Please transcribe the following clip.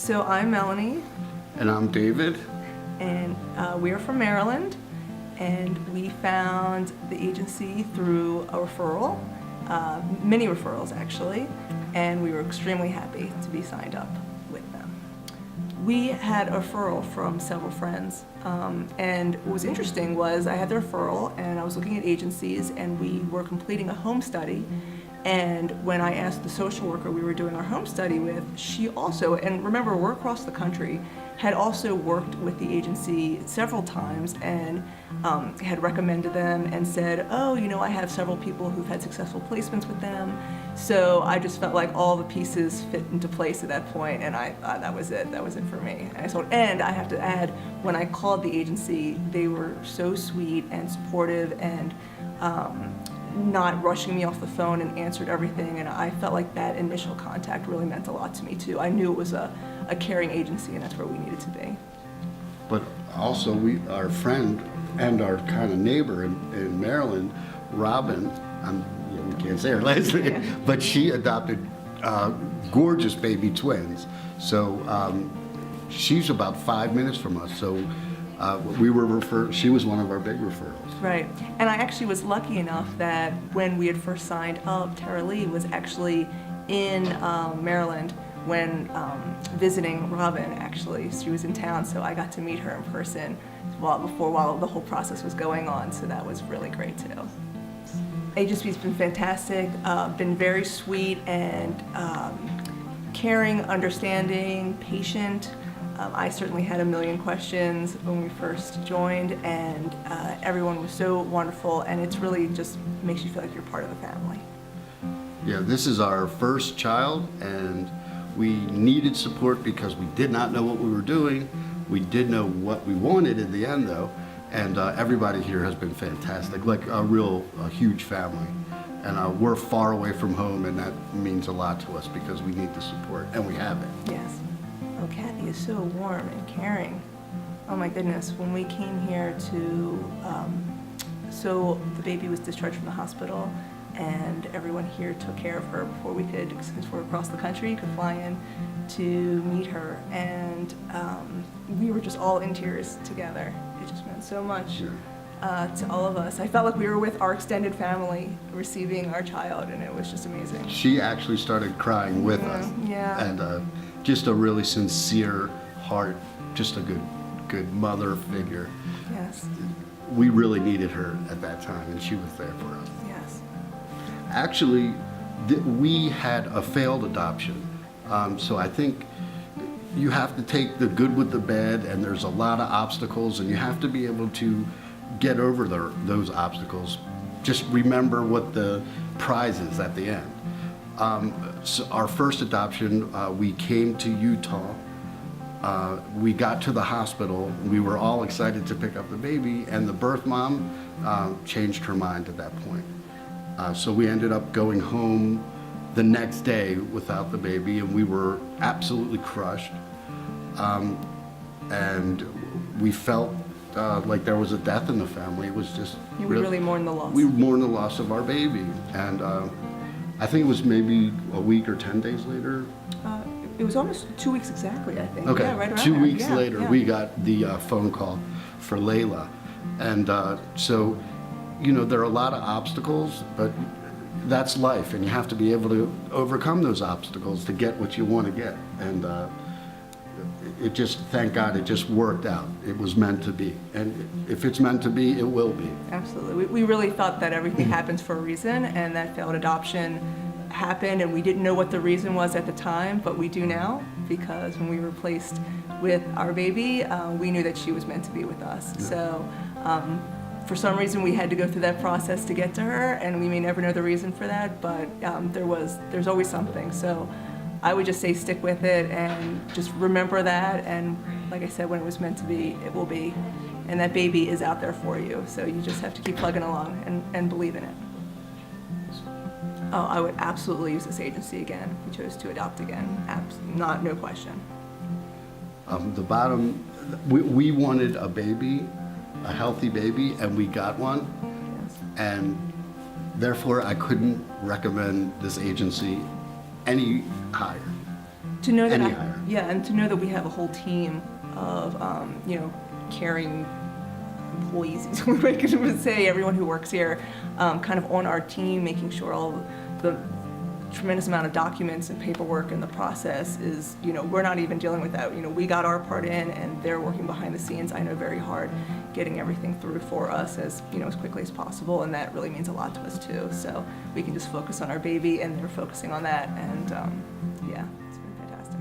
So I'm Melanie, And I'm David. and we are from Maryland, and we found the agency through a referral, many referrals actually, and we were extremely happy to be signed up with them. We had a referral from several friends, and what was interesting was I had the referral and I was looking at agencies, and we were completing a home study. And when I asked the social worker we were doing our home study with, she also, and remember we're across the country, had also worked with the agency several times and had recommended them and said, oh, you know, I have several people who've had successful placements with them. So I just felt like all the pieces fit into place at that point, and I thought that was it for me. And I have to add, when I called the agency, they were so sweet and supportive and not rushing me off the phone, and answered everything, and I felt like that initial contact really meant a lot to me too. I knew it was a caring agency, and that's where we needed to be. But also our friend and our kind of neighbor in Maryland, Robin, we can't say her last name, Yeah. but she adopted gorgeous baby twins. So she's about 5 minutes from us. So we were referred, she was one of our big referrals. Right, and I actually was lucky enough that when we had first signed up, Tara Lee was actually in Maryland when visiting Robin. Actually, she was in town, so I got to meet her in person while the whole process was going on. So that was really great too. Agency's been fantastic, been very sweet and caring, understanding, patient. I certainly had a million questions when we first joined, and everyone was so wonderful, and it's really just makes you feel like you're part of the family. Yeah, this is our first child, and we needed support because we did not know what we were doing. We did know what we wanted in the end, though, and everybody here has been fantastic, like a huge family. And we're far away from home, and that means a lot to us because we need the support, and we have it. Yes. Oh, Kathy is so warm and caring. Oh my goodness, when we came here so the baby was discharged from the hospital, and everyone here took care of her before we could, since we're across the country, could fly in to meet her. And we were just all in tears together. It just meant so much to all of us. I felt like we were with our extended family receiving our child, and it was just amazing. She actually started crying with us. Yeah. And just a really sincere heart, just a good mother figure. Yes. We really needed her at that time, and she was there for us. Yes. Actually, we had a failed adoption, so I think you have to take the good with the bad, and there's a lot of obstacles, and you have to be able to get over those obstacles. Just remember what the prize is at the end. So our first adoption, we came to Utah. We got to the hospital. We were all excited to pick up the baby, and the birth mom changed her mind at that point. So we ended up going home the next day without the baby, and we were absolutely crushed. And we felt like there was a death in the family. It was just... We really mourned the loss. We mourned the loss of our baby. And I think it was maybe a week or 10 days later. It was almost 2 weeks exactly, I think. Okay, Yeah, right around 2 there. weeks Yeah, later, yeah. we got the phone call for Layla. And so, you know, there are a lot of obstacles, but that's life, and you have to be able to overcome those obstacles to get what you want to get. And it just, thank God, it just worked out. It was meant to be. And if it's meant to be, it will be. Absolutely. We really thought that everything happens for a reason, and that failed adoption happened, and we didn't know what the reason was at the time, but we do now, because when we were placed with our baby, we knew that she was meant to be with us. Yeah. So for some reason we had to go through that process to get to her, and we may never know the reason for that, but there's always something. So I would just say stick with it and just remember that, and like I said, when it was meant to be, it will be. And that baby is out there for you, so you just have to keep plugging along and believe in it. Oh, I would absolutely use this agency again. We chose to adopt again. No question. The bottom, we wanted a baby, a healthy baby, and we got one. Yes. And therefore, I couldn't recommend this agency any higher. To know that any hire. yeah, and to know that we have a whole team of caring employees, is what I could say, everyone who works here, kind of on our team, making sure all the tremendous amount of documents and paperwork and the process is, we're not even dealing with that. We got our part in, and they're working behind the scenes, I know, very hard, getting everything through for us as quickly as possible, and that really means a lot to us too. So we can just focus on our baby, and they're focusing on that, and yeah, it's been fantastic.